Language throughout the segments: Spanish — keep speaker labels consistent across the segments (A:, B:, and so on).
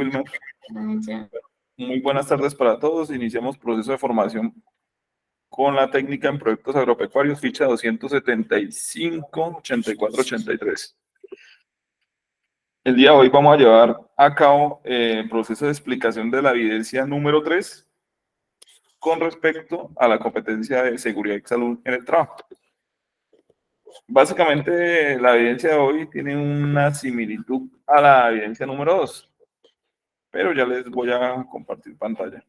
A: Wilmer.
B: Ya.
A: Muy buenas tardes para todos. Iniciamos proceso de formación con la técnica en proyectos agropecuarios, ficha 275, 84, 83. El día de hoy vamos a llevar a cabo el proceso de explicación de la evidencia número 3 con respecto a la competencia de seguridad y salud en el trabajo. Básicamente, la evidencia de hoy tiene una similitud a la evidencia número 2, pero ya les voy a compartir pantalla.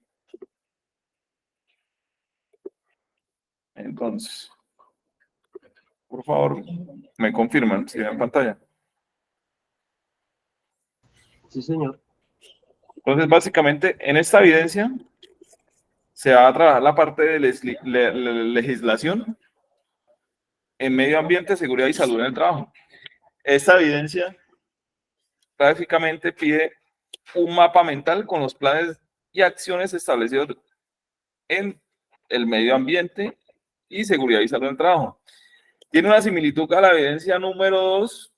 A: Entonces, por favor, me confirman si ven pantalla.
C: Sí, señor.
A: Entonces, básicamente, en esta evidencia se va a trabajar la parte de legislación en medio ambiente, seguridad y salud en el trabajo. Esta evidencia básicamente pide un mapa mental con los planes y acciones establecidos en el medio ambiente y seguridad y salud en el trabajo. Tiene una similitud a la evidencia número 2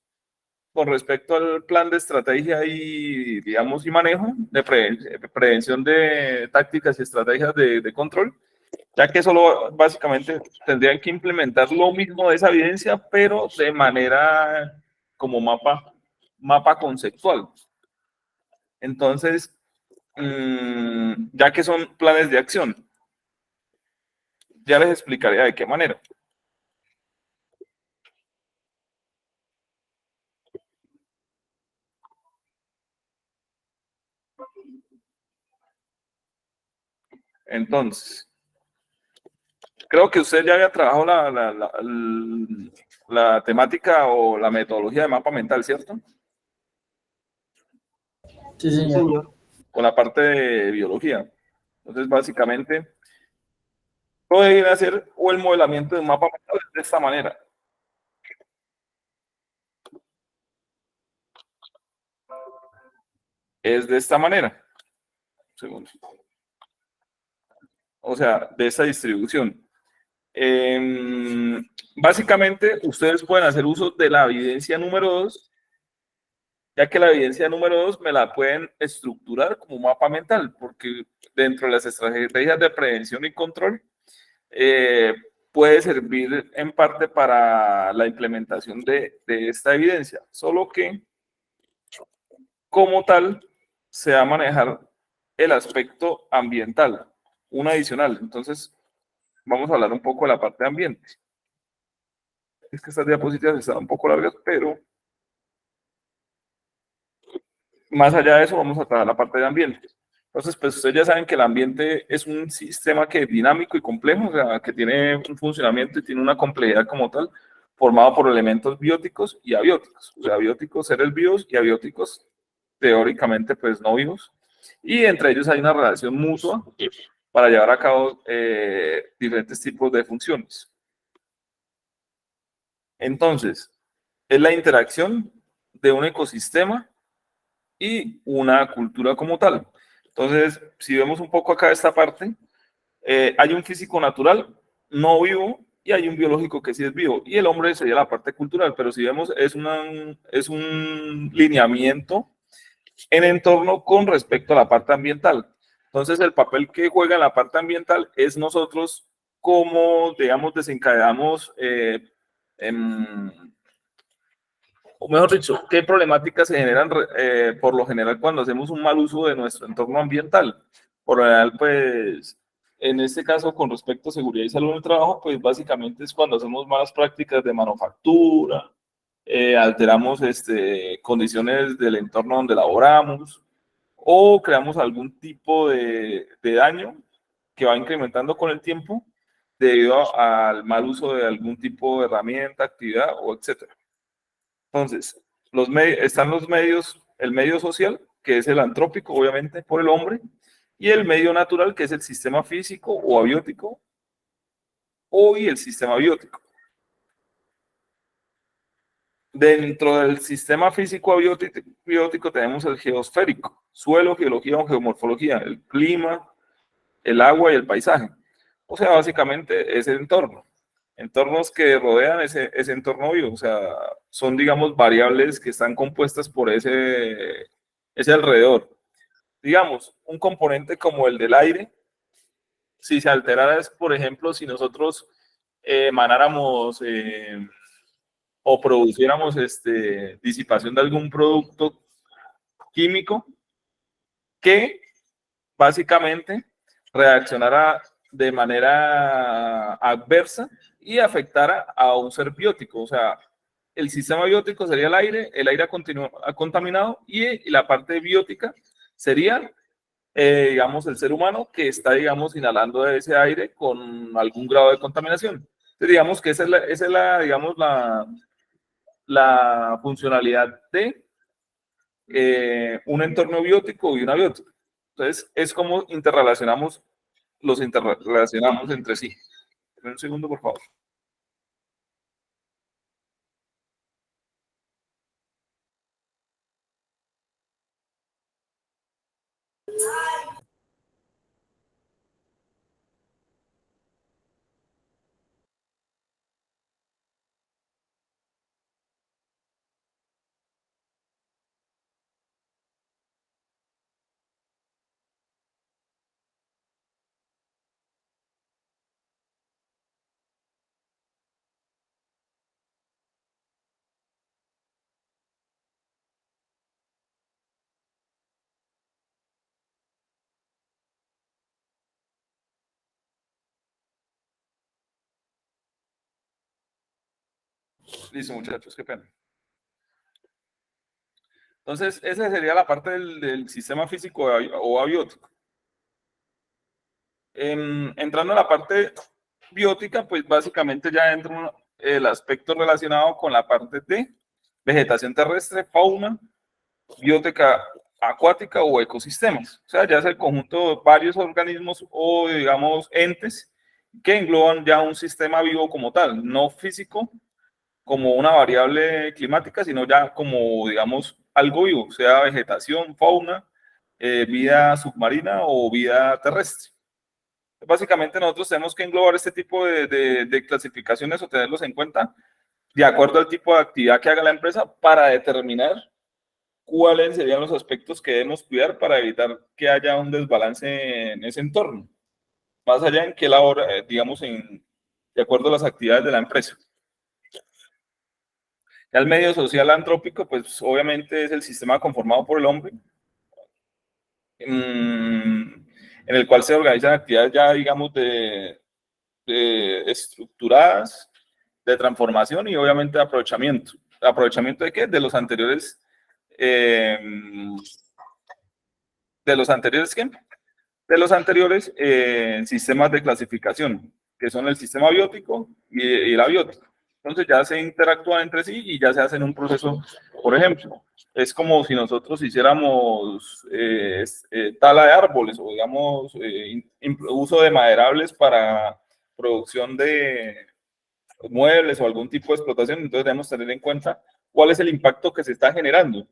A: con respecto al plan de estrategia y, digamos, y manejo de prevención de tácticas y estrategias de control, ya que solo básicamente tendrían que implementar lo mismo de esa evidencia, pero de manera como mapa conceptual. Entonces, ya que son planes de acción, ya les explicaré de qué manera. Entonces, creo que usted ya había trabajado la temática o la metodología de mapa mental, ¿cierto?
C: Sí, señor.
A: Con la parte de biología. Entonces, básicamente, puede hacer o el modelamiento de un mapa mental de esta manera. Es de esta manera. Un segundo. O sea, de esta distribución. Básicamente, ustedes pueden hacer uso de la evidencia número 2, ya que la evidencia número 2 me la pueden estructurar como mapa mental, porque dentro de las estrategias de prevención y control puede servir en parte para la implementación de esta evidencia, solo que como tal se va a manejar el aspecto ambiental, un adicional. Entonces, vamos a hablar un poco de la parte de ambiente. Es que estas diapositivas están un poco largas, pero más allá de eso vamos a trabajar la parte de ambiente. Entonces, pues ustedes ya saben que el ambiente es un sistema que es dinámico y complejo, o sea, que tiene un funcionamiento y tiene una complejidad como tal, formado por elementos bióticos y abióticos. O sea, bióticos, seres vivos, y abióticos, teóricamente, pues no vivos. Y entre ellos hay una relación mutua para llevar a cabo diferentes tipos de funciones. Entonces, es la interacción de un ecosistema y una cultura como tal. Entonces, si vemos un poco acá esta parte, hay un físico natural no vivo y hay un biológico que sí es vivo. Y el hombre sería la parte cultural, pero si vemos es un lineamiento en entorno con respecto a la parte ambiental. Entonces, el papel que juega en la parte ambiental es nosotros cómo, digamos, desencadenamos o mejor dicho, qué problemáticas se generan por lo general cuando hacemos un mal uso de nuestro entorno ambiental. Por lo general, pues, en este caso, con respecto a seguridad y salud en el trabajo, pues básicamente es cuando hacemos malas prácticas de manufactura, alteramos condiciones del entorno donde laboramos o creamos algún tipo de daño que va incrementando con el tiempo debido al mal uso de algún tipo de herramienta, actividad o etcétera. Entonces, están los medios, el medio social, que es el antrópico, obviamente, por el hombre, y el medio natural, que es el sistema físico o abiótico, y el sistema biótico. Dentro del sistema físico abiótico tenemos el geosférico, suelo, geología o geomorfología, el clima, el agua y el paisaje. O sea, básicamente ese entorno. Entornos que rodean ese entorno vivo, o sea, son, digamos, variables que están compuestas por ese alrededor. digamos, un componente como el del aire, si se alterara es, por ejemplo, si nosotros emanáramos o produciéramos disipación de algún producto químico que básicamente reaccionara de manera adversa y afectara a un ser biótico. O sea, el sistema biótico sería el aire contaminado y la parte biótica sería, digamos, el ser humano que está, digamos, inhalando ese aire con algún grado de contaminación. Entonces, digamos que esa es la digamos, la funcionalidad de un entorno biótico y una biótica. Entonces, es como los interrelacionamos entre sí. Un segundo, por favor. Listo, muchachos, qué pena. Entonces, esa sería la parte del sistema físico o abiótico. Entrando en la parte biótica, pues básicamente ya entra el aspecto relacionado con la parte de vegetación terrestre, fauna, biótica acuática o ecosistemas. O sea, ya es el conjunto de varios organismos o, digamos, entes que engloban ya un sistema vivo como tal, no físico como una variable climática, sino ya como, digamos, algo vivo, sea vegetación, fauna, vida submarina o vida terrestre. Básicamente nosotros tenemos que englobar este tipo de clasificaciones o tenerlos en cuenta de acuerdo al tipo de actividad que haga la empresa para determinar cuáles serían los aspectos que debemos cuidar para evitar que haya un desbalance en ese entorno, más allá en que labora, digamos, de acuerdo a las actividades de la empresa. Ya el medio social antrópico, pues obviamente es el sistema conformado por el hombre, en el cual se organizan actividades ya, digamos, de estructuradas, de transformación y obviamente de aprovechamiento. ¿Aprovechamiento de qué? De los anteriores, ¿qué? De los anteriores sistemas de clasificación, que son el sistema biótico y el abiótico. Entonces ya se interactúan entre sí y ya se hacen un proceso, por ejemplo, es como si nosotros hiciéramos tala de árboles o digamos uso de maderables para producción de muebles o algún tipo de explotación, entonces debemos tener en cuenta cuál es el impacto que se está generando,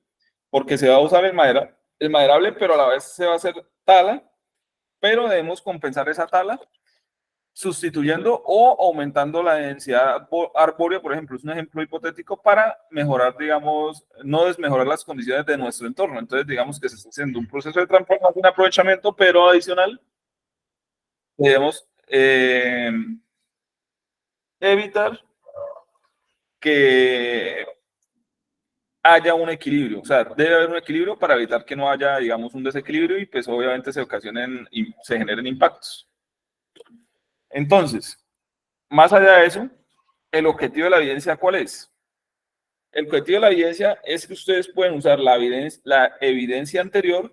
A: porque se va a usar el maderable, pero a la vez se va a hacer tala, pero debemos compensar esa tala sustituyendo o aumentando la densidad arbórea, por ejemplo, es un ejemplo hipotético para mejorar, digamos, no desmejorar las condiciones de nuestro entorno. Entonces, digamos que se está haciendo un proceso de transformación y aprovechamiento, pero adicional, debemos evitar que haya un equilibrio, o sea, debe haber un equilibrio para evitar que no haya, digamos, un desequilibrio y pues obviamente se ocasionen y se generen impactos. Entonces, más allá de eso, el objetivo de la evidencia, ¿cuál es? El objetivo de la evidencia es que ustedes pueden usar la evidencia anterior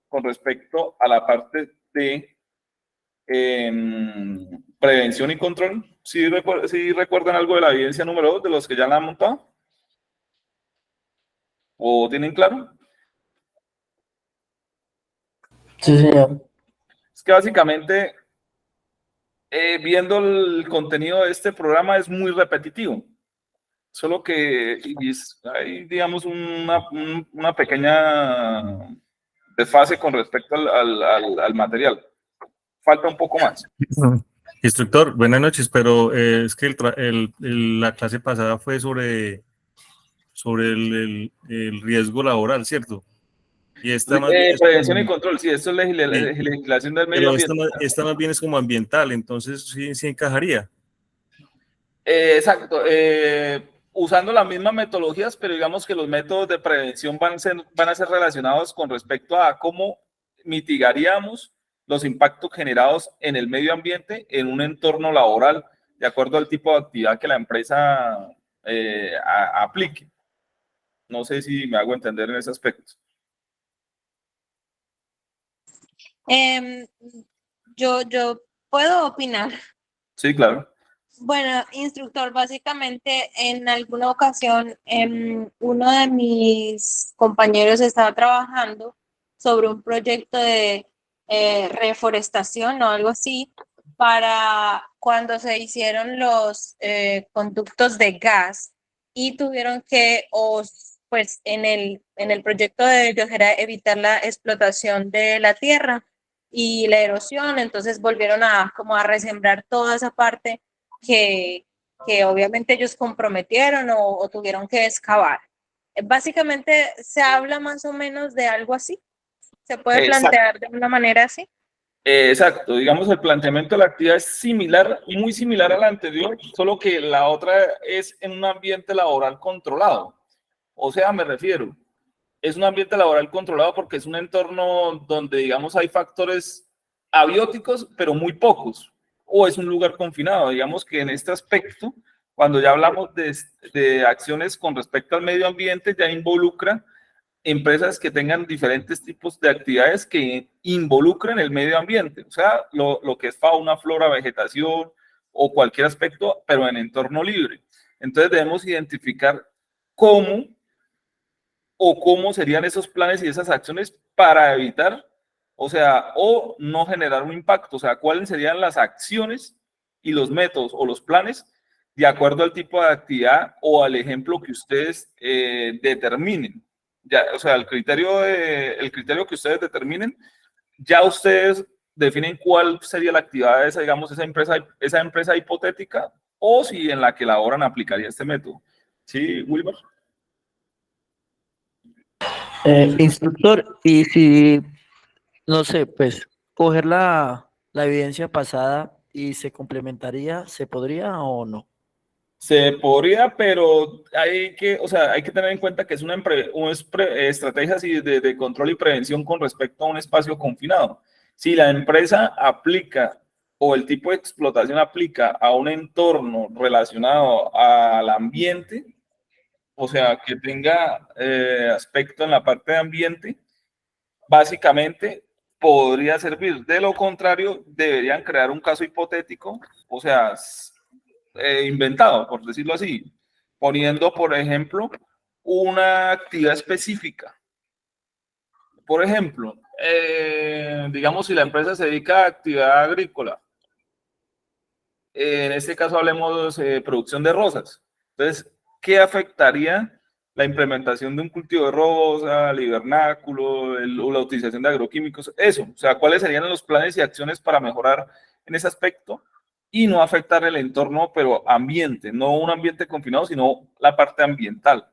A: con respecto a la parte de prevención y control. ¿Sí, recuerdan algo de la evidencia número 2 de los que ya la han montado? ¿O tienen claro?
C: Sí, señor.
A: Es que básicamente, viendo el contenido de este programa es muy repetitivo. Solo que hay, digamos, una pequeña desfase con respecto al material. Falta un poco más.
B: Instructor, buenas noches, pero es que la clase pasada fue sobre el riesgo laboral, ¿cierto? Y esta más bien es
A: Prevención y
B: como,
A: control, sí, esto es
B: sí,
A: legislación del medio
B: pero
A: ambiente.
B: esta más bien es como ambiental, entonces sí, sí encajaría.
A: Exacto, usando las mismas metodologías, pero digamos que los métodos de prevención van a ser relacionados con respecto a cómo mitigaríamos los impactos generados en el medio ambiente en un entorno laboral, de acuerdo al tipo de actividad que la empresa aplique. No sé si me hago entender en ese aspecto.
D: Em, yo puedo opinar.
A: Sí, claro.
D: Bueno, instructor, básicamente en alguna ocasión uno de mis compañeros estaba trabajando sobre un proyecto de reforestación o algo así para cuando se hicieron los conductos de gas y tuvieron que, pues en el proyecto de ellos era evitar la explotación de la tierra y la erosión, entonces volvieron a como a resembrar toda esa parte que, que obviamente ellos comprometieron o tuvieron que excavar. Básicamente se habla más o menos de algo así, se puede
A: Exacto.
D: plantear de una manera así.
A: Exacto, digamos el planteamiento de la actividad es similar, muy similar a la anterior, solo que la otra es en un ambiente laboral controlado. O sea, me refiero, es un ambiente laboral controlado porque es un entorno donde, digamos, hay factores abióticos, pero muy pocos, o es un lugar confinado. Digamos que en este aspecto, cuando ya hablamos de acciones con respecto al medio ambiente, ya involucra empresas que tengan diferentes tipos de actividades que involucran el medio ambiente, o sea, lo que es fauna, flora, vegetación o cualquier aspecto, pero en entorno libre. Entonces debemos identificar cómo o cómo serían esos planes y esas acciones para evitar, o sea, o no generar un impacto, o sea, cuáles serían las acciones y los métodos o los planes de acuerdo al tipo de actividad o al ejemplo que ustedes determinen. Ya, o sea, el criterio que ustedes determinen, ya ustedes definen cuál sería la actividad de esa, digamos, esa empresa hipotética o si en la que laboran aplicaría este método. ¿Sí, Wilmer?
C: Instructor, y si, no sé, pues, coger la evidencia pasada y se complementaría, ¿se podría o no?
A: Se podría, pero o sea, hay que tener en cuenta que es estrategia así de control y prevención con respecto a un espacio confinado. Si la empresa aplica o el tipo de explotación aplica a un entorno relacionado al ambiente, o sea, que tenga aspecto en la parte de ambiente, básicamente podría servir. De lo contrario, deberían crear un caso hipotético, o sea, inventado, por decirlo así, poniendo, por ejemplo, una actividad específica. Por ejemplo, digamos, si la empresa se dedica a actividad agrícola, en este caso hablemos de producción de rosas. Entonces, ¿qué afectaría la implementación de un cultivo de rosa, el hivernáculo, o la utilización de agroquímicos? Eso, o sea, ¿cuáles serían los planes y acciones para mejorar en ese aspecto y no afectar el entorno, pero ambiente, no un ambiente confinado, sino la parte ambiental?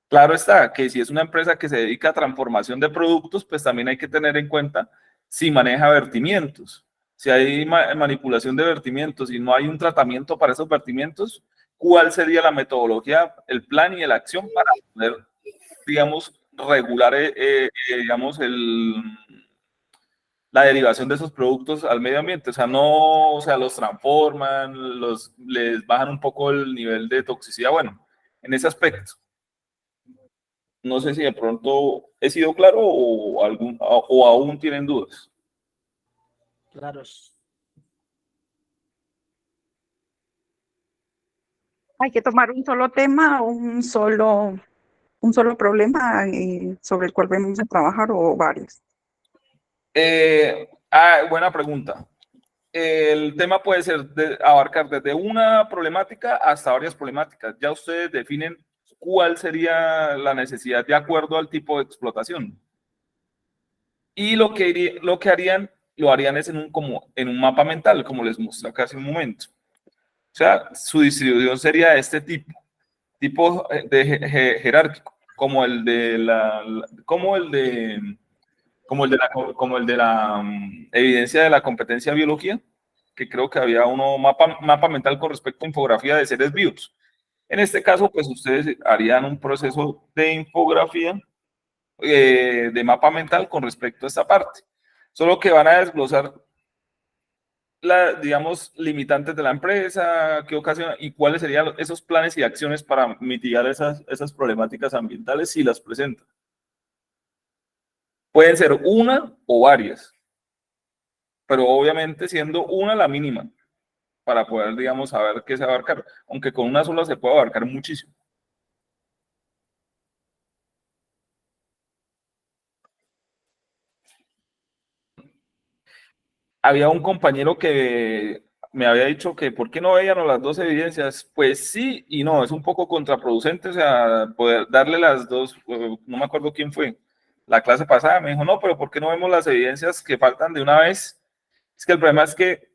A: Claro está que si es una empresa que se dedica a transformación de productos, pues también hay que tener en cuenta si maneja vertimientos. Si hay manipulación de vertimientos y no hay un tratamiento para esos vertimientos, ¿cuál sería la metodología, el plan y la acción para poder, digamos, regular, digamos, la derivación de esos productos al medio ambiente? O sea, no, o sea, los transforman, les bajan un poco el nivel de toxicidad. Bueno, en ese aspecto. No sé si de pronto he sido claro o aún tienen dudas.
C: Claro.
E: Hay que tomar un solo tema, un solo problema sobre el cual venimos a trabajar o varios.
A: Buena pregunta. El tema puede ser abarcar desde una problemática hasta varias problemáticas. Ya ustedes definen cuál sería la necesidad de acuerdo al tipo de explotación. Y lo que harían, lo harían es como en un mapa mental, como les mostré acá hace un momento. O sea, su distribución sería de este tipo de jerárquico. como el de la evidencia de la competencia de biología, que creo que había uno mapa mental con respecto a infografía de seres vivos. En este caso, pues ustedes harían un proceso de infografía, de mapa mental con respecto a esta parte. Solo que van a desglosar digamos, limitantes de la empresa, qué ocasiona y cuáles serían esos planes y acciones para mitigar esas problemáticas ambientales si las presentan. Pueden ser una o varias, pero obviamente siendo una la mínima para poder, digamos, saber qué se va a abarcar, aunque con una sola se puede abarcar muchísimo. Había un compañero que me había dicho que ¿por qué no veían las dos evidencias? Pues sí y no, es un poco contraproducente, o sea, poder darle las dos, no me acuerdo quién fue, la clase pasada me dijo, no, pero ¿por qué no vemos las evidencias que faltan de una vez? Es que el problema es que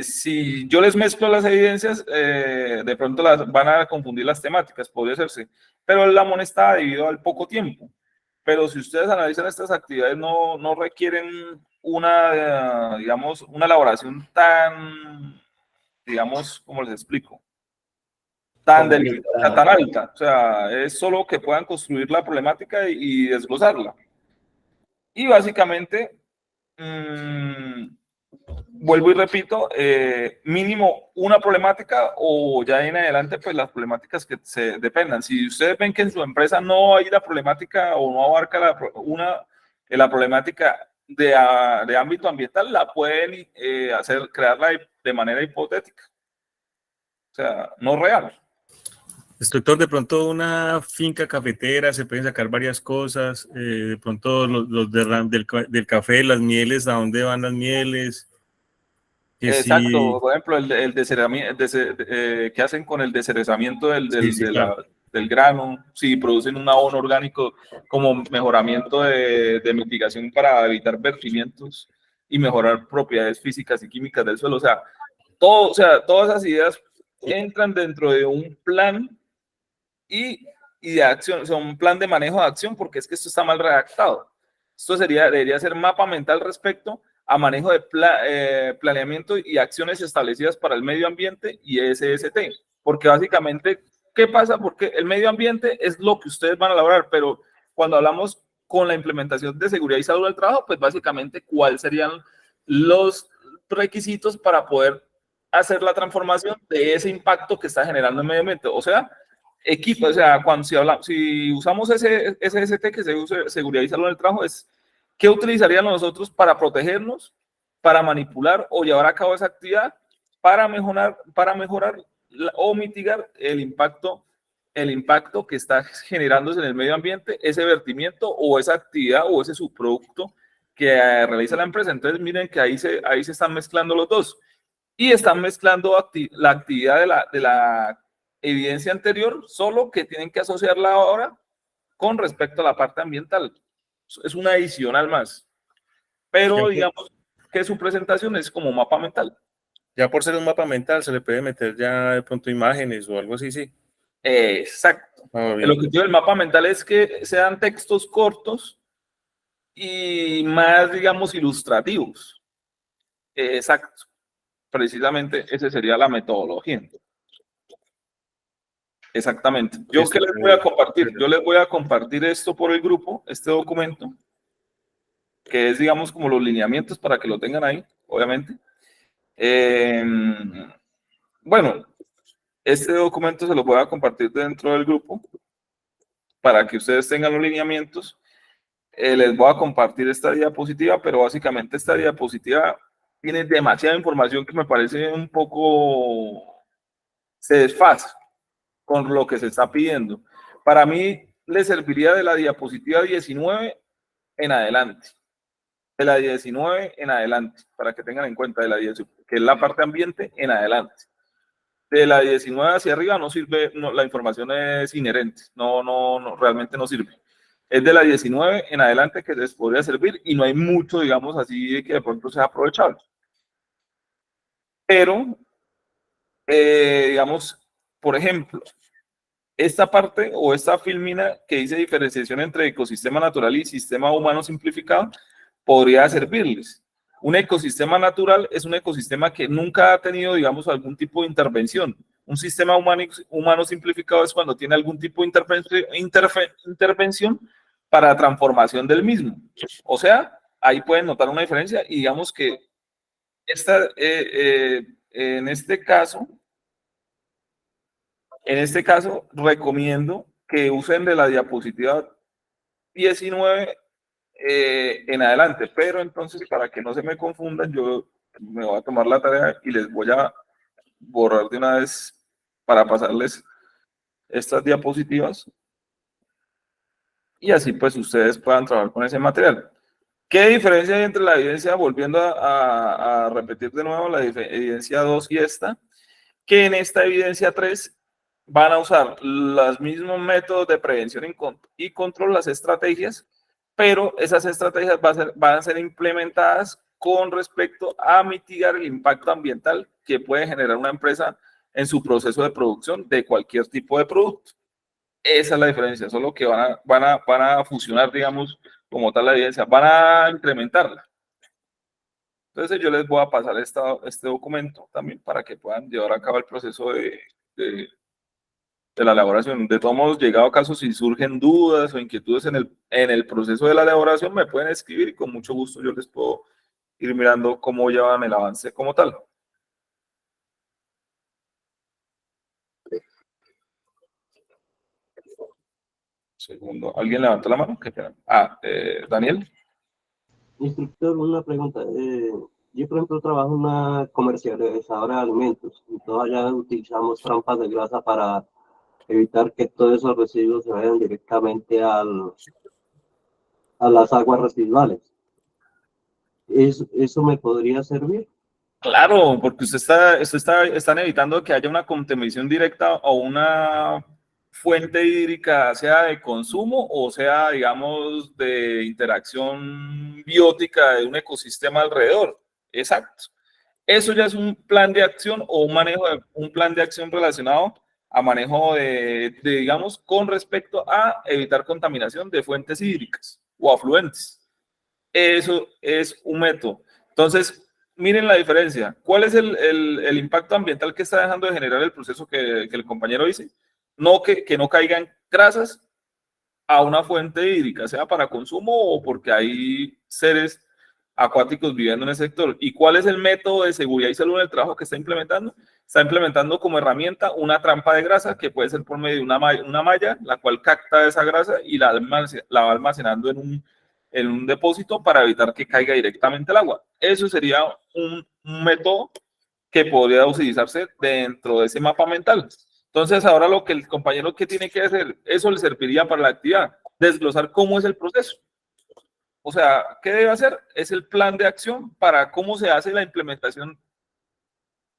A: si yo les mezclo las evidencias, de pronto van a confundir las temáticas, podría hacerse, pero la amonestada debido al poco tiempo. Pero si ustedes analizan estas actividades, no requieren digamos, una elaboración tan, digamos, ¿cómo les explico? Tan delicada, tan alta. O sea, es solo que puedan construir la problemática y desglosarla. Y básicamente, vuelvo y repito, mínimo una problemática o ya en adelante, pues las problemáticas que se dependan. Si ustedes ven que en su empresa no hay la problemática o no abarca la problemática de ámbito ambiental, la pueden crearla de manera hipotética. O sea, no real.
B: Instructor, de pronto una finca cafetera, se pueden sacar varias cosas, de pronto del café, las mieles, ¿a dónde van las mieles? Que
A: Exacto,
B: sí,
A: por ejemplo, el desheredamiento, ¿qué hacen con el desherezamiento
B: sí, claro.
A: del grano? Si producen un abono orgánico como mejoramiento de mitigación para evitar vertimientos y mejorar propiedades físicas y químicas del suelo. O sea, todas esas ideas entran dentro de un plan y de acción, o sea, un plan de manejo de acción, porque es que esto está mal redactado. Esto debería ser mapa mental respecto a manejo de planeamiento y acciones establecidas para el medio ambiente y SST, porque básicamente, ¿qué pasa? Porque el medio ambiente es lo que ustedes van a elaborar, pero cuando hablamos con la implementación de seguridad y salud del trabajo, pues básicamente, ¿cuáles serían los requisitos para poder hacer la transformación de ese impacto que está generando el medio ambiente? O sea, equipo, o sea, si usamos ese SST, que se usa seguridad y salud en el trabajo, es ¿qué utilizaríamos nosotros para protegernos, para manipular o llevar a cabo esa actividad para mejorar o mitigar el impacto que está generándose en el medio ambiente, ese vertimiento o esa actividad o ese subproducto que realiza la empresa? Entonces, miren que ahí se están mezclando los dos y están mezclando la actividad de la evidencia anterior, solo que tienen que asociarla ahora con respecto a la parte ambiental. Es una adicional más. Pero digamos que su presentación es como mapa mental.
B: Ya por ser un mapa mental se le puede meter ya de pronto imágenes o algo así, sí.
A: Exacto. El objetivo del mapa mental es que sean textos cortos y más, digamos, ilustrativos. Exacto. Precisamente esa sería la metodología. Exactamente. ¿Yo qué les voy a compartir? Yo les voy a compartir esto por el grupo, este documento, que es, digamos, como los lineamientos para que lo tengan ahí, obviamente. Bueno, este documento se lo voy a compartir dentro del grupo para que ustedes tengan los lineamientos. Les voy a compartir esta diapositiva, pero básicamente esta diapositiva tiene demasiada información que me parece un poco se desfasa con lo que se está pidiendo. Para mí, le serviría de la diapositiva 19 en adelante. De la 19 en adelante, para que tengan en cuenta, de la 19, que es la parte ambiente, en adelante. De la 19 hacia arriba no sirve, la información es inherente, realmente no sirve. Es de la 19 en adelante que les podría servir y no hay mucho, digamos así, que de pronto sea aprovechable. Pero, digamos, por ejemplo, esta parte o esta filmina que dice diferenciación entre ecosistema natural y sistema humano simplificado podría servirles. Un ecosistema natural es un ecosistema que nunca ha tenido, digamos, algún tipo de intervención. Un sistema humano simplificado es cuando tiene algún tipo de intervención para transformación del mismo. O sea, ahí pueden notar una diferencia y digamos que en este caso, recomiendo que usen de la diapositiva 19 en adelante, pero entonces para que no se me confundan, yo me voy a tomar la tarea y les voy a borrar de una vez para pasarles estas diapositivas y así pues ustedes puedan trabajar con ese material. ¿Qué diferencia hay entre la evidencia, volviendo a repetir de nuevo, la evidencia 2 y esta? Que en esta evidencia 3 van a usar los mismos métodos de prevención y control, las estrategias, pero esas estrategias van a ser implementadas con respecto a mitigar el impacto ambiental que puede generar una empresa en su proceso de producción de cualquier tipo de producto. Esa es la diferencia, solo que van a fusionar, digamos, como tal la evidencia, van a incrementarla. Entonces yo les voy a pasar este documento también para que puedan llevar a cabo el proceso de la elaboración. De todos modos, llegado a caso, si surgen dudas o inquietudes en el proceso de la elaboración, me pueden escribir y con mucho gusto yo les puedo ir mirando cómo llevan el avance como tal. Segundo, ¿alguien levantó la mano? Daniel.
F: Instructor, una pregunta. Yo, por ejemplo, trabajo en una comercializadora de alimentos y todavía utilizamos trampas de grasa para evitar que todos esos residuos se vayan directamente a las aguas residuales. ¿Eso me podría servir?
A: Claro, porque están evitando que haya una contaminación directa o una fuente hídrica, sea de consumo o sea, digamos, de interacción biótica de un ecosistema alrededor. Exacto. Eso ya es un plan de acción o un plan de acción relacionado a manejo digamos, con respecto a evitar contaminación de fuentes hídricas o afluentes. Eso es un método. Entonces, miren la diferencia. ¿Cuál es el impacto ambiental que está dejando de generar el proceso que el compañero dice? No que no caigan grasas a una fuente hídrica, sea para consumo o porque hay seres acuáticos viviendo en el sector. ¿Y cuál es el método de seguridad y salud en el trabajo que está implementando? Está implementando como herramienta una trampa de grasa que puede ser por medio de una malla, la cual capta esa grasa y la va almacenando en un depósito para evitar que caiga directamente el agua. Eso sería un método que podría utilizarse dentro de ese mapa mental. Entonces, ahora lo que el compañero que tiene que hacer, eso le serviría para la actividad, desglosar cómo es el proceso. O sea, ¿qué debe hacer? Es el plan de acción para cómo se hace la implementación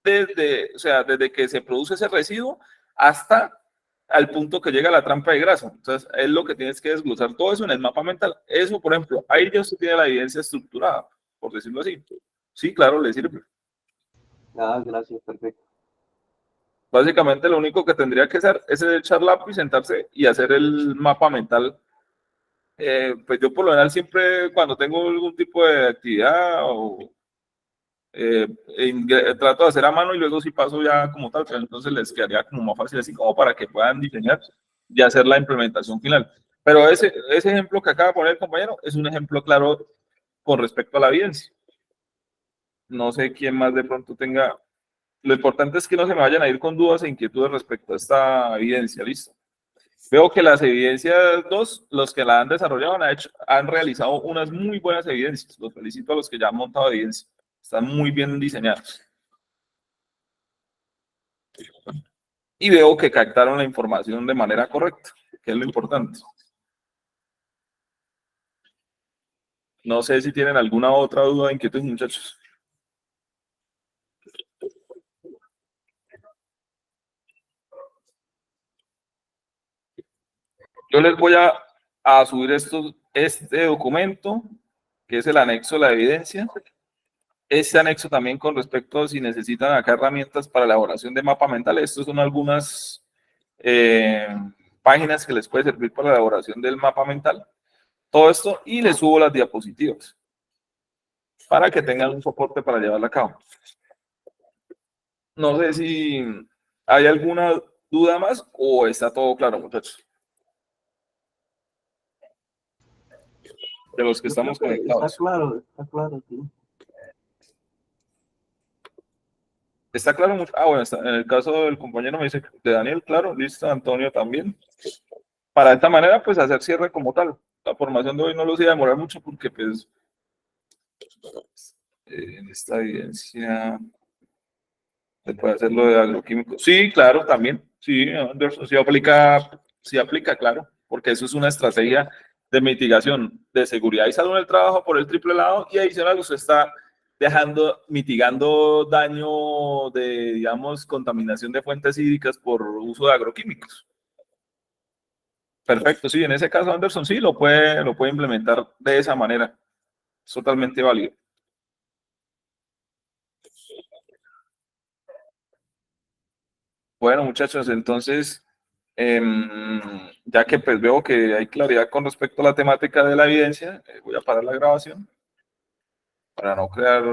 A: desde que se produce ese residuo hasta al punto que llega la trampa de grasa. Entonces, es lo que tienes que desglosar todo eso en el mapa mental. Eso, por ejemplo, ahí ya usted tiene la evidencia estructurada, por decirlo así. Sí, claro, le sirve.
F: Gracias, perfecto.
A: Básicamente, lo único que tendría que hacer es echar lápiz, sentarse y hacer el mapa mental. Pues yo por lo general siempre cuando tengo algún tipo de actividad trato de hacer a mano y luego si paso ya como tal, pero entonces les quedaría como más fácil así como para que puedan diseñar y hacer la implementación final. Pero ese ejemplo que acaba de poner el compañero es un ejemplo claro con respecto a la evidencia. No sé quién más de pronto tenga. Lo importante es que no se me vayan a ir con dudas e inquietudes respecto a esta evidencia, ¿listo? Veo que las evidencias 2, los que la han desarrollado, han realizado unas muy buenas evidencias. Los felicito a los que ya han montado evidencia. Están muy bien diseñados. Y veo que captaron la información de manera correcta, que es lo importante. No sé si tienen alguna otra duda o inquietud, muchachos. Yo les voy a subir este documento, que es el anexo de la evidencia. Este anexo también con respecto a si necesitan acá herramientas para elaboración de mapa mental. Estos son algunas eh, páginas que les puede servir para la elaboración del mapa mental, todo esto, y les subo las diapositivas para que tengan un soporte para llevarla a cabo. No sé si hay alguna duda más o está todo claro, muchachos. De los que
F: Yo creo
A: estamos
F: que
A: conectados.
F: está claro, sí.
A: ¿Está claro? Bueno, en el caso del compañero me dice de Daniel, claro, listo, Antonio también. Para de esta manera, pues hacer cierre como tal. La formación de hoy no los iba a demorar mucho porque, pues, en esta evidencia se puede hacer lo de agroquímicos. Sí, claro, también. Sí, Anderson, sí aplica, claro, porque eso es una estrategia de mitigación de seguridad y salud en el trabajo por el triple lado, y adicional usted está mitigando daño de, digamos, contaminación de fuentes hídricas por uso de agroquímicos. Perfecto, sí, en ese caso, Anderson, sí, lo puede implementar de esa manera. Es totalmente válido. Bueno, muchachos, entonces, ya que pues veo que hay claridad con respecto a la temática de la evidencia, voy a parar la grabación para no crear